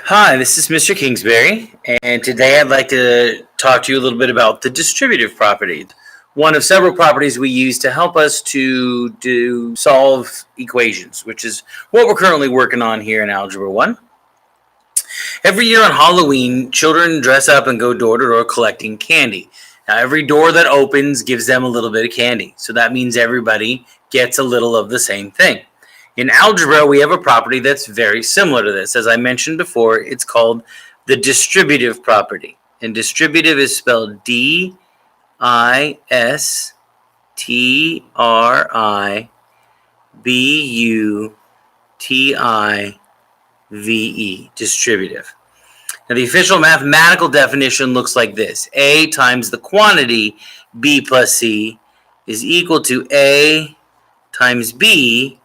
Hi, this is Mr. Kingsbury, and today I'd like to talk to you a little bit about the distributive property, one of several properties we use to help us to solve equations, which is what we're currently working on here in Algebra 1. Every year on Halloween, children dress up and go door to door collecting candy. Now, every door that opens gives them a little bit of candy, so that means everybody gets a little of the same thing. In algebra, we have a property that's very similar to this. As I mentioned before, it's called the distributive property. And distributive is spelled Distributive. Distributive. Now, the official mathematical definition looks like this. A times the quantity B plus C is equal to A times B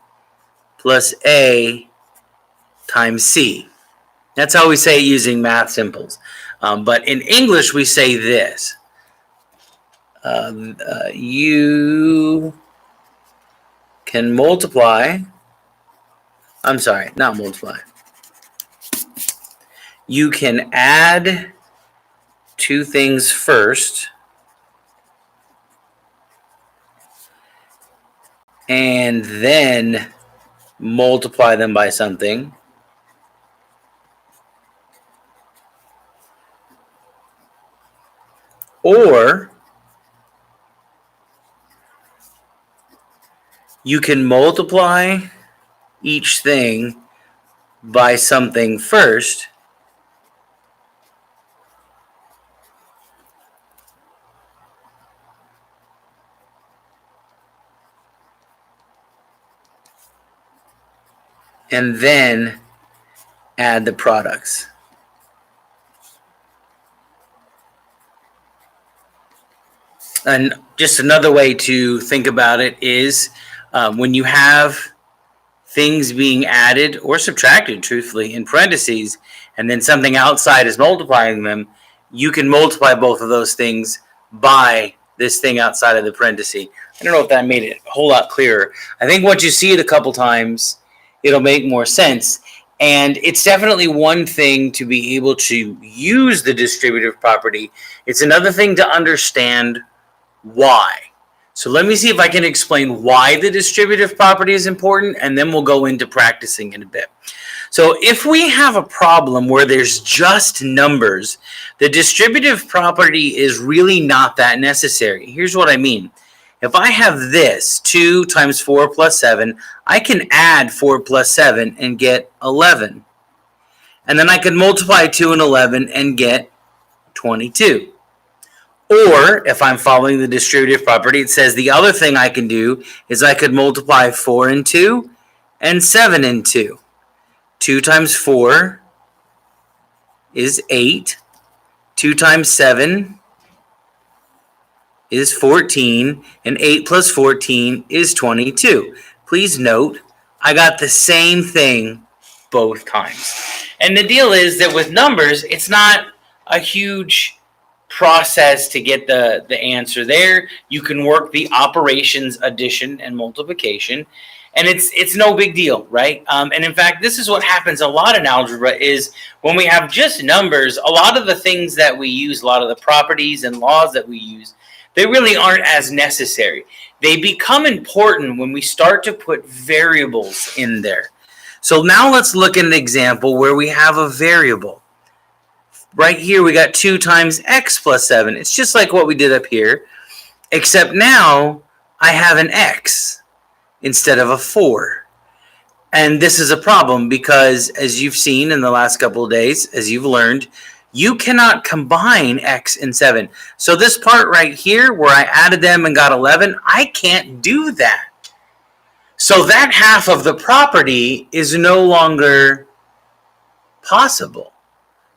plus A times C. That's how we say it using math symbols. But in English, we say this. You can multiply. I'm sorry, not multiply. You can add two things first and then multiply them by something, or you can multiply each thing by something first and then add the products. And just another way to think about it is when you have things being added or subtracted, truthfully, in parentheses, and then something outside is multiplying them, you can multiply both of those things by this thing outside of the parenthesis. I don't know if that made it a whole lot clearer. I think once you see it a couple times, it'll make more sense. And it's definitely one thing to be able to use the distributive property. It's another thing to understand why. So let me see if I can explain why the distributive property is important, and then we'll go into practicing in a bit. So if we have a problem where there's just numbers, the distributive property is really not that necessary. Here's what I mean. If I have this, 2 times 4 plus 7, I can add 4 plus 7 and get 11. And then I can multiply 2 and 11 and get 22. Or, if I'm following the distributive property, it says the other thing I can do is I could multiply 4 and 2 and 7 and 2. 2 times 4 is 8. 2 times 7 is 14, and 8 plus 14 is 22. Please note, I got the same thing both times. And the deal is that with numbers, it's not a huge process to get the answer there. You can work the operations addition and multiplication, and it's no big deal, right? And in fact, this is what happens a lot in algebra is when we have just numbers, a lot of the things that we use, a lot of the properties and laws that we use, they really aren't as necessary. They become important when we start to put variables in there. So now let's look at an example where we have a variable. Right here we got 2 times x plus 7. It's just like what we did up here, except now I have an x instead of a 4. And this is a problem because, as you've seen in the last couple of days, as you've learned, you cannot combine x and 7. So this part right here where I added them and got 11, I can't do that. So that half of the property is no longer possible.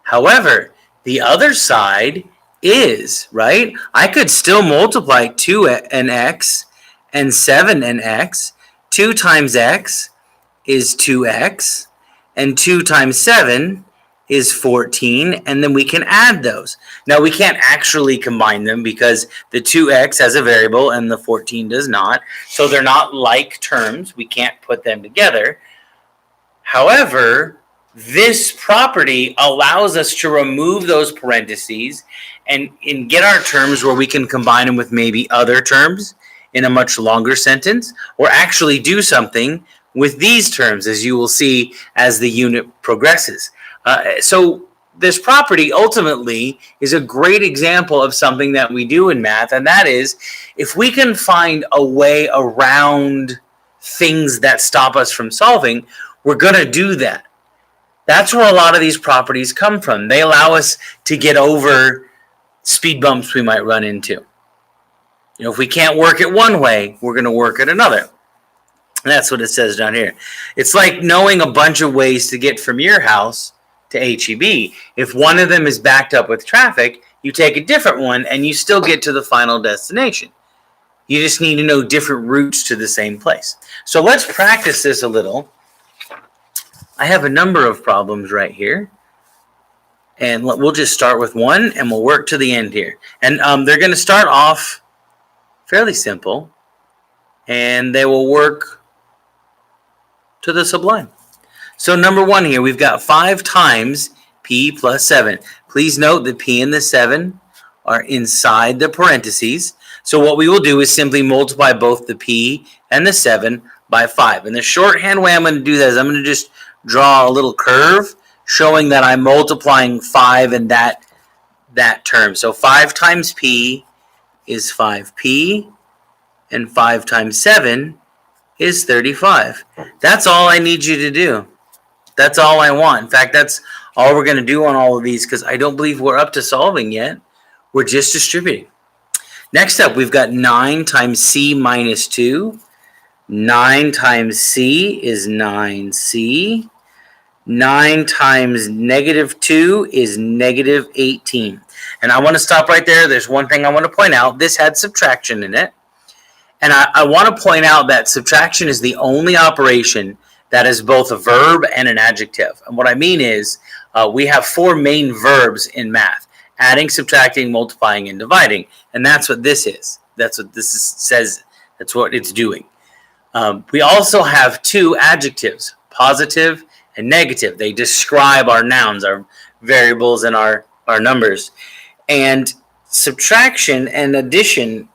However, the other side is, right? I could still multiply 2 and x and 7 and x. 2 times x is 2x, and 2 times 7 is 14, and then we can add those. Now, we can't actually combine them because the 2x has a variable and the 14 does not, so they're not like terms. We can't put them together. However, This property allows us to remove those parentheses and get our terms where we can combine them with maybe other terms in a much longer sentence, or actually do something with these terms, as you will see as the unit progresses. So this property ultimately is a great example of something that we do in math, and that is if we can find a way around things that stop us from solving, we're going to do that. That's where a lot of these properties come from. They allow us to get over speed bumps we might run into. If we can't work it one way, we're going to work it another. And that's what it says down here. It's like knowing a bunch of ways to get from your house to HEB. If one of them is backed up with traffic, you take a different one and you still get to the final destination. You just need to know different routes to the same place. So let's practice this a little. I have a number of problems right here. And we'll just start with one and we'll work to the end here. And they're going to start off fairly simple, and they will work to the sublime. So number one here, we've got 5 times p plus 7. Please note that p and the 7 are inside the parentheses. So what we will do is simply multiply both the p and the 7 by 5. And the shorthand way I'm going to do that is I'm going to just draw a little curve showing that I'm multiplying 5 in that term. So 5 times p is 5p, and 5 times 7 is 35. That's all I need you to do. That's all I want. In fact, that's all we're going to do on all of these, because I don't believe we're up to solving yet. We're just distributing. Next up, we've got 9 times c minus 2. 9 times c is 9c. 9 times negative 2 is negative 18. And I want to stop right there. There's one thing I want to point out. This had subtraction in it. And I want to point out that subtraction is the only operation that is both a verb and an adjective. And what I mean is we have 4 main verbs in math: adding, subtracting, multiplying, and dividing. And that's what this is. That's what this says. That's what it's doing. We also have 2 adjectives, positive and negative. They describe our nouns, our variables, and our numbers. And subtraction and addition,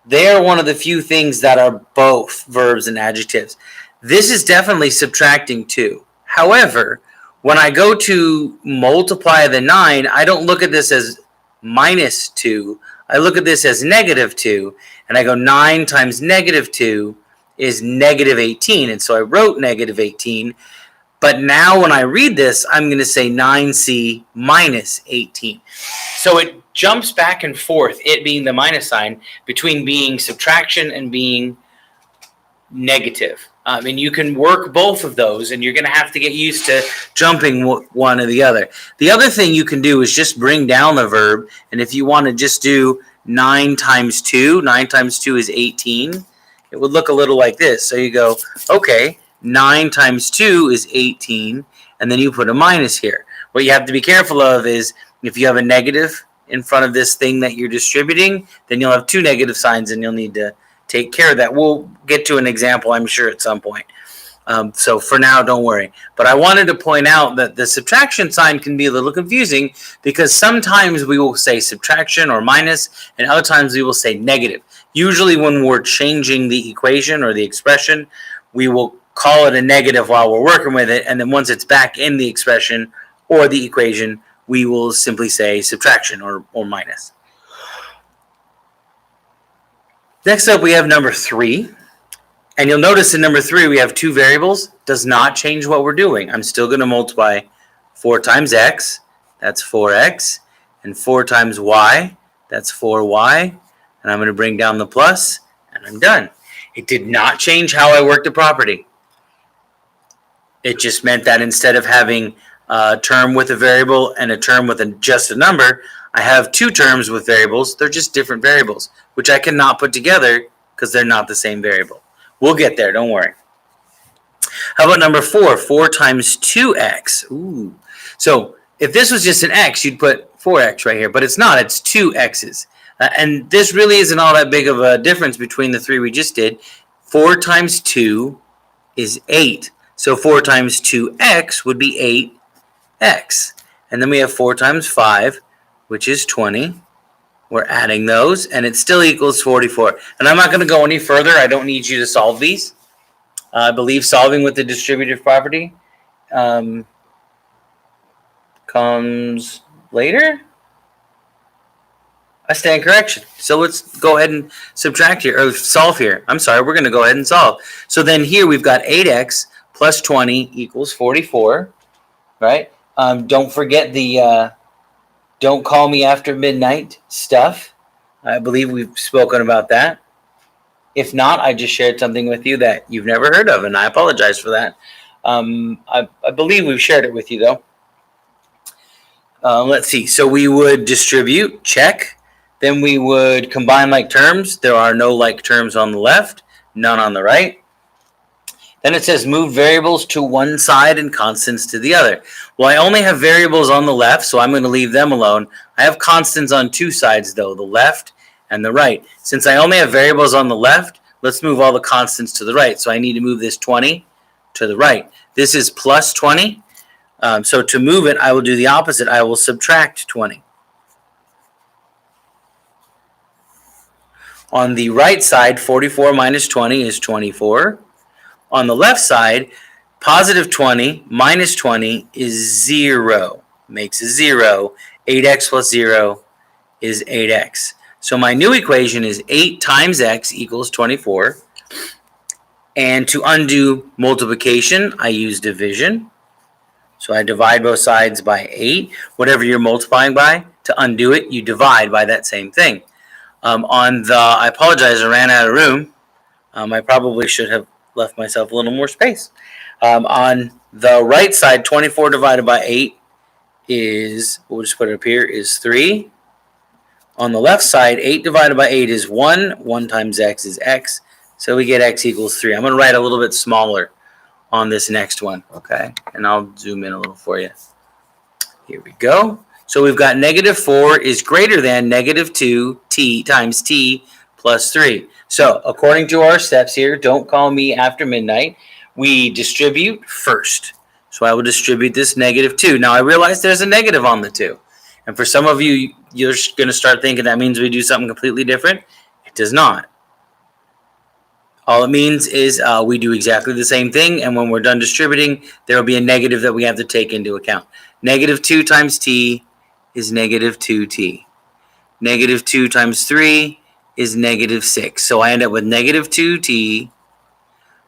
they are one of the few things that are both verbs and adjectives. This is definitely subtracting 2. However, when I go to multiply the 9, I don't look at this as minus 2. I look at this as negative 2. And I go 9 times negative 2 is negative 18. And so I wrote negative 18. But now when I read this, I'm going to say 9c minus 18. So it jumps back and forth, it being the minus sign, between being subtraction and being negative. And you can work both of those, and you're going to have to get used to jumping one or the other. The other thing you can do is just bring down the verb. And if you want to just do 9 times 2, 9 times 2 is 18. It would look a little like this. So you go, okay, 9 times 2 is 18, and then you put a minus here. What you have to be careful of is if you have a negative in front of this thing that you're distributing, then you'll have 2 negative signs, and you'll need to take care of that. We'll get to an example, I'm sure, at some point. So for now, don't worry. But I wanted to point out that the subtraction sign can be a little confusing, because sometimes we will say subtraction or minus, and other times we will say negative. Usually when we're changing the equation or the expression, we will call it a negative while we're working with it, and then once it's back in the expression or the equation, we will simply say subtraction or minus. Next up, we have number 3. And you'll notice in number 3, we have 2 variables. Does not change what we're doing. I'm still going to multiply 4 times x, that's 4x, and 4 times y, that's 4y. And I'm going to bring down the plus, and I'm done. It did not change how I worked the property. It just meant that instead of having a term with a variable and a term with just a number, I have 2 terms with variables. They're just different variables, which I cannot put together because they're not the same variable. We'll get there, don't worry. How about number 4? 4 times 2x. Ooh. So if this was just an x, you'd put 4x right here, but it's not. It's 2 x's. And this really isn't all that big of a difference between the 3 we just did. 4 times 2 is 8. So 4 times 2x would be 8x. And then we have 4 times 5, which is 20. We're adding those, and it still equals 44. And I'm not going to go any further. I don't need you to solve these. I believe solving with the distributive property comes later. I stand correction. So let's go ahead and subtract here, or solve here. I'm sorry, we're going to go ahead and solve. So then here we've got 8x plus 20 equals 44, right? Don't forget the don't call me after midnight stuff. I believe we've spoken about that. If not, I just shared something with you that you've never heard of, and I apologize for that. I believe we've shared it with you, though. Let's see. So we would distribute, check. Then we would combine like terms. There are no like terms on the left, none on the right. Then it says move variables to one side and constants to the other. Well, I only have variables on the left, so I'm going to leave them alone. I have constants on two sides, though, the left and the right. Since I only have variables on the left, let's move all the constants to the right. So I need to move this 20 to the right. This is plus 20. So to move it, I will do the opposite. I will subtract 20. On the right side, 44 minus 20 is 24. On the left side, positive 20 minus 20 is 0. Makes a 0. 8x plus 0 is 8x. So my new equation is 8 times x equals 24. And to undo multiplication, I use division. So I divide both sides by 8. Whatever you're multiplying by, to undo it, you divide by that same thing. I apologize, I ran out of room. I probably should have left myself a little more space. On the right side, 24 divided by 8 is, we'll just put it up here, is 3. On the left side, 8 divided by 8 is 1. 1 times x is x. So we get x equals 3. I'm going to write a little bit smaller on this next one, okay? And I'll zoom in a little for you. Here we go. So we've got negative 4 is greater than negative 2t times t plus 3. So according to our steps here, don't call me after midnight, we distribute first. So I will distribute this negative 2. Now I realize there's a negative on the 2. And for some of you, you're going to start thinking that means we do something completely different. It does not. All it means is we do exactly the same thing, and when we're done distributing, there will be a negative that we have to take into account. Negative 2 times t is negative 2t. Negative 2 times 3 is negative 6. So I end up with negative 2t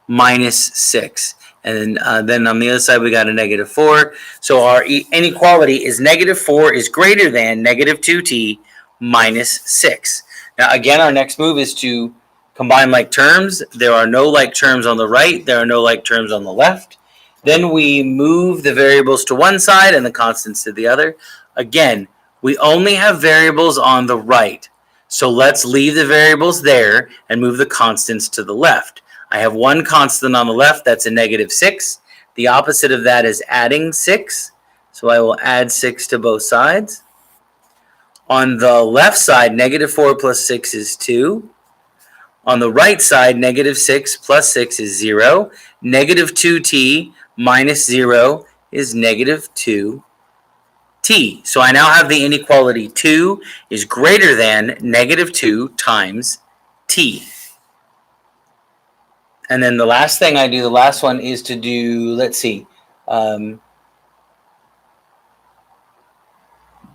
minus 6. And then on the other side, we got a negative 4. So our inequality is negative 4 is greater than negative 2t minus 6. Now, again, our next move is to combine like terms. There are no like terms on the right. There are no like terms on the left. Then we move the variables to one side and the constants to the other. Again, we only have variables on the right. So let's leave the variables there and move the constants to the left. I have one constant on the left, that's a negative 6. The opposite of that is adding 6. So I will add 6 to both sides. On the left side, negative 4 plus 6 is 2. On the right side, negative 6 plus 6 is 0. Negative 2t minus 0 is negative 2t. So I now have the inequality 2 is greater than negative 2 times t. And then the last thing I do, the last one is to do, let's see,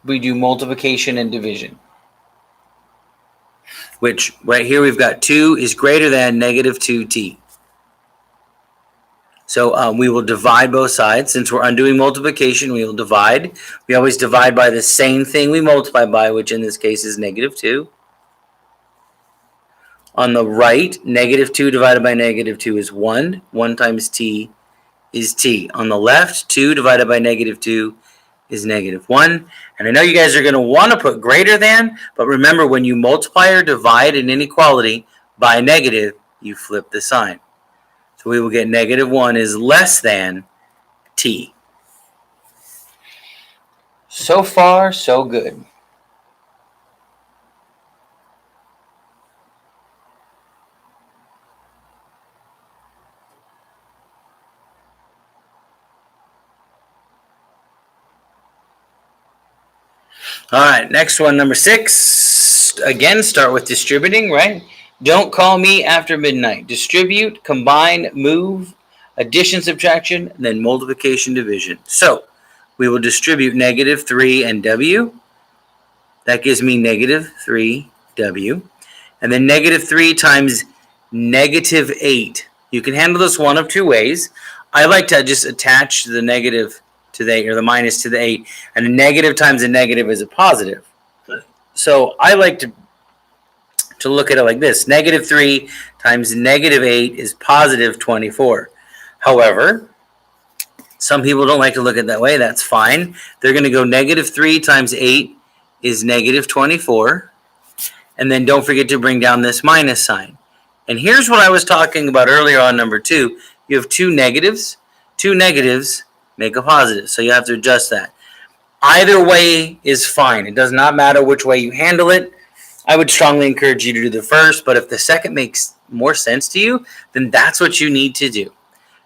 we do multiplication and division. Which right here we've got 2 is greater than negative 2t. So we will divide both sides. Since we're undoing multiplication, we will divide. We always divide by the same thing we multiply by, which in this case is negative 2. On the right, negative 2 divided by negative 2 is 1. 1 times t is t. On the left, 2 divided by negative 2 is negative 1. And I know you guys are going to want to put greater than, but remember when you multiply or divide an inequality by negative, you flip the sign. So we will get negative 1 is less than t. So far, so good. All right, next one, number 6. Again, start with distributing, right? Don't call me after midnight. Distribute, combine, move, addition, subtraction, and then multiplication, division. So we will distribute negative 3 and W. That gives me negative 3W. And then negative 3 times negative 8. You can handle this one of two ways. I like to just attach the negative to the 8 or the minus to the 8. And a negative times a negative is a positive. So I like to look at it like this. Negative 3 times negative 8 is positive 24. However, some people don't like to look at it that way. That's fine. They're going to go negative 3 times 8 is negative 24. And then don't forget to bring down this minus sign. And here's what I was talking about earlier on number 2. You have two negatives. Two negatives make a positive. So you have to adjust that. Either way is fine. It does not matter which way you handle it. I would strongly encourage you to do the first, but if the second makes more sense to you, then that's what you need to do.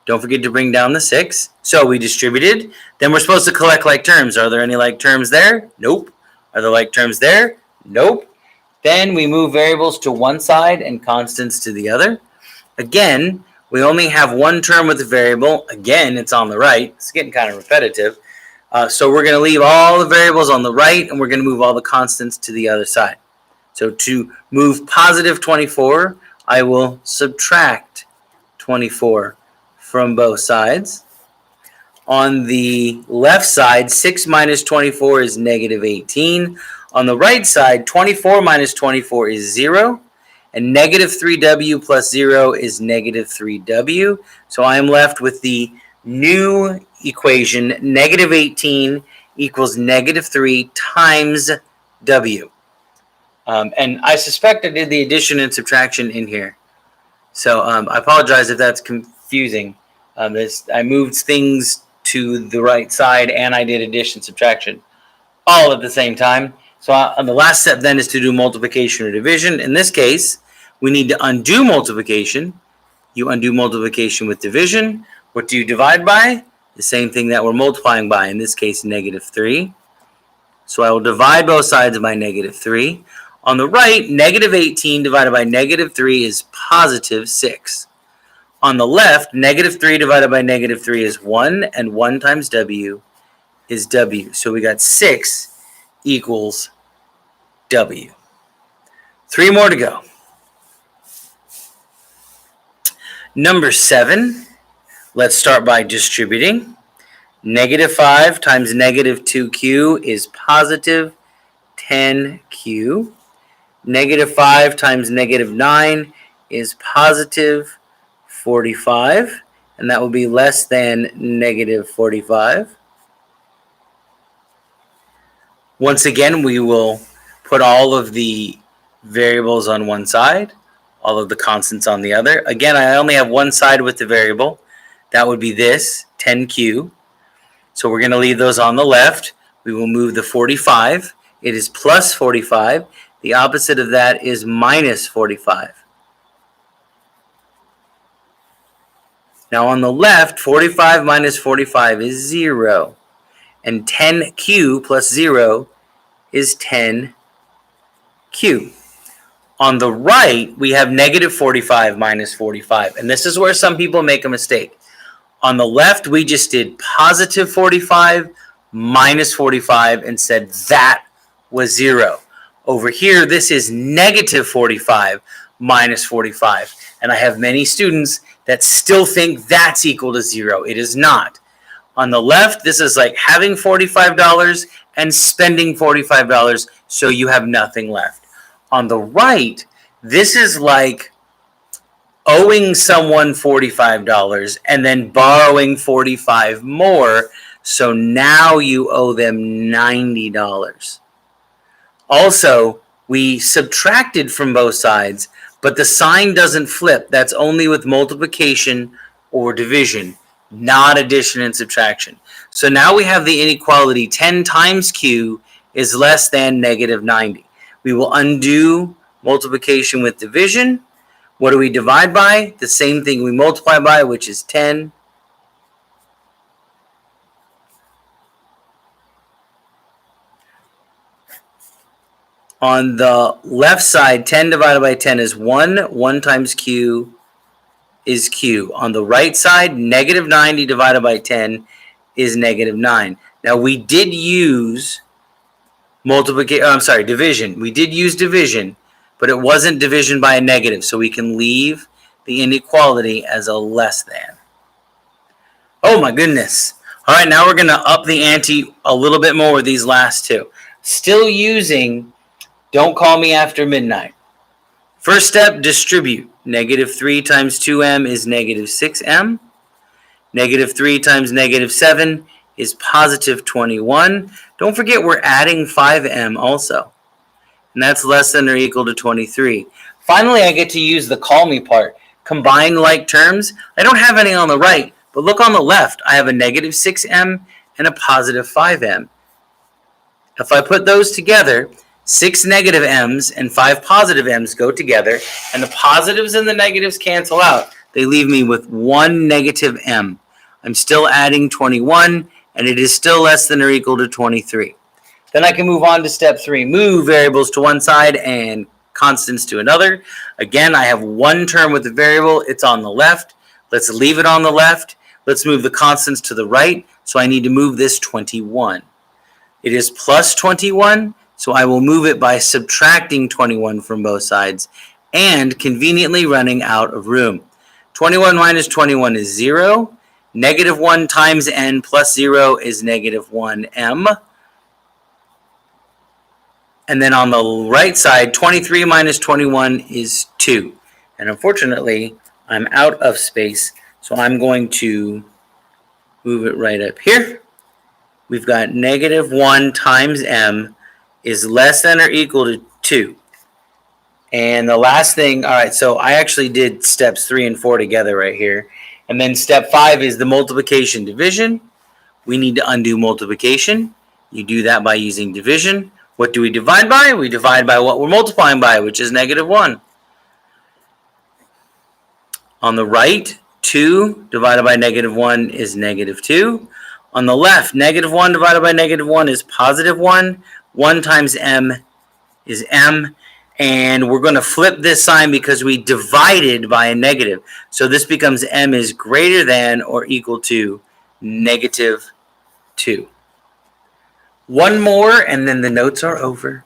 Don't forget to bring down the 6. So we distributed. Then we're supposed to collect like terms. Are there any like terms there? Nope. Are there like terms there? Nope. Then we move variables to one side and constants to the other. Again, we only have one term with a variable. Again, it's on the right. It's getting kind of repetitive. So we're going to leave all the variables on the right, and we're going to move all the constants to the other side. So to move positive 24, I will subtract 24 from both sides. On the left side, 6 minus 24 is negative 18. On the right side, 24 minus 24 is 0. And negative 3w plus 0 is negative 3w. So I am left with the new equation, negative 18 equals negative 3 times w. And I suspect I did the addition and subtraction in here. So I apologize if that's confusing. I moved things to the right side and I did addition, subtraction all at the same time. So the last step then is to do multiplication or division. In this case, we need to undo multiplication. You undo multiplication with division. What do you divide by? The same thing that we're multiplying by, in this case, negative 3. So I will divide both sides by negative 3. On the right, negative 18 divided by negative 3 is positive 6. On the left, negative 3 divided by negative 3 is 1, and 1 times w is w. So we got 6 equals w. 3 more to go. Number 7, let's start by distributing. Negative 5 times negative 2q is positive 10q. Negative 5 times negative 9 is positive 45, and that will be less than negative 45. Once again, we will put all of the variables on one side, all of the constants on the other. Again, I only have one side with the variable. That would be this, 10q. So we're going to leave those on the left. We will move the 45. It is plus 45. The opposite of that is minus 45. Now on the left, 45 minus 45 is 0. And 10q plus 0 is 10q. On the right, we have negative 45 minus 45. And this is where some people make a mistake. On the left, we just did positive 45 minus 45 and said that was 0. Over here, this is negative 45 minus 45. And I have many students that still think that's equal to 0. It is not. On the left, this is like having $45 and spending $45, so you have nothing left. On the right, this is like owing someone $45 and then borrowing $45 more, so now you owe them $90. Also, we subtracted from both sides, but the sign doesn't flip. That's only with multiplication or division, not addition and subtraction. So now we have the inequality 10 times q is less than negative 90. We will undo multiplication with division. What do we divide by? The same thing we multiply by, which is 10. On the left side, 10 divided by 10 is 1. 1 times q is q. On the right side, negative 90 divided by 10 is negative 9. Now, we did use division. We did use division, but it wasn't division by a negative, so we can leave the inequality as a less than. Oh my goodness. All right, now we're going to up the ante a little bit more with these last two. Still using don't call me after midnight. First step, distribute. Negative 3 times 2m is negative 6m. Negative 3 times negative 7 is positive 21. Don't forget we're adding 5m also. And that's less than or equal to 23. Finally, I get to use the call me part. Combine like terms. I don't have any on the right, but look on the left. I have a negative 6m and a positive 5m. If I put those together, 6 negative m's and 5 positive m's go together, and the positives and the negatives cancel out. They leave me with 1 negative m. I'm still adding 21, and it is still less than or equal to 23. Then I can move on to step 3. Move variables to one side and constants to another. Again, I have one term with a variable. It's on the left. Let's leave it on the left. Let's move the constants to the right. So I need to move this 21. It is plus 21. So I will move it by subtracting 21 from both sides and conveniently running out of room. 21 minus 21 is 0. Negative 1 times n plus 0 is negative 1m. And then on the right side, 23 minus 21 is 2. And unfortunately, I'm out of space, so I'm going to move it right up here. We've got negative 1 times m is less than or equal to 2. And the last thing, all right, so I actually did steps 3 and 4 together right here. And then step 5 is the multiplication division. We need to undo multiplication. You do that by using division. What do we divide by? We divide by what we're multiplying by, which is negative 1. On the right, 2 divided by negative 1 is negative 2. On the left, negative 1 divided by negative 1 is positive 1. 1 times m is m. And we're going to flip this sign because we divided by a negative. So this becomes m is greater than or equal to negative 2. One more, and then the notes are over.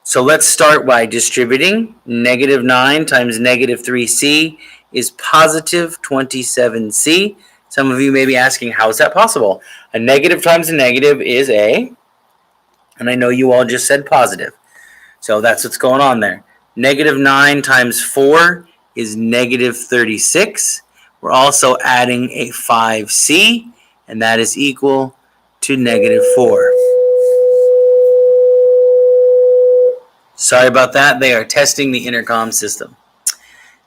So let's start by distributing. Negative 9 times negative 3c is positive 27c. Some of you may be asking, how is that possible? A negative times a negative is a, and I know you all just said positive. So that's what's going on there. Negative 9 times 4 is negative 36. We're also adding a 5c, and that is equal to negative 4. Sorry about that. They are testing the intercom system.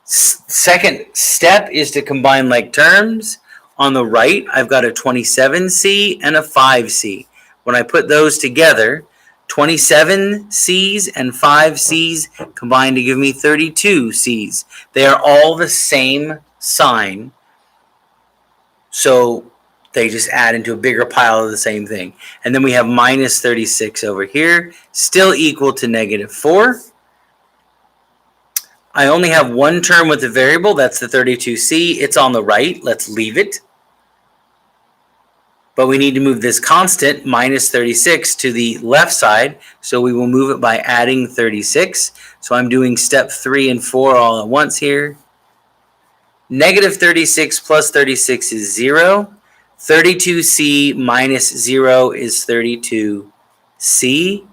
Second step is to combine like terms. On the right, I've got a 27c and a 5c. When I put those together, 27 C's and 5 C's combine to give me 32 C's. They are all the same sign, so they just add into a bigger pile of the same thing. And then we have minus 36 over here, still equal to negative 4. I only have one term with a variable, that's the 32C. It's on the right, let's leave it. But we need to move this constant, minus 36, to the left side. So we will move it by adding 36. So I'm doing step 3 and 4 all at once here. Negative 36 plus 36 is 0. 32c minus 0 is 32c.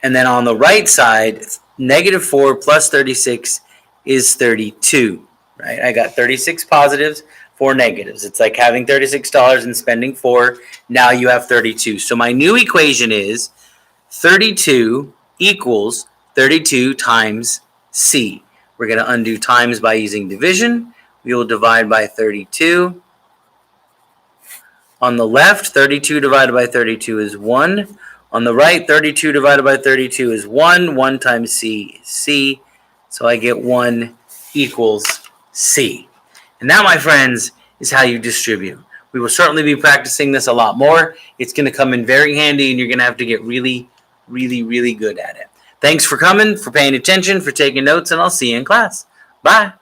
And then on the right side, negative 4 plus 36 is 32. Right? I got 36 positives, 4 negatives. It's like having $36 and spending 4. Now you have 32. So my new equation is 32 equals 32 times C. We're going to undo times by using division. We will divide by 32. On the left, 32 divided by 32 is 1. On the right, 32 divided by 32 is 1. 1 times C is C. So I get 1 equals C. And that, my friends, is how you distribute. We will certainly be practicing this a lot more. It's going to come in very handy, and you're going to have to get really really, really good at it. Thanks for coming, for paying attention, for taking notes, and I'll see you in class. Bye.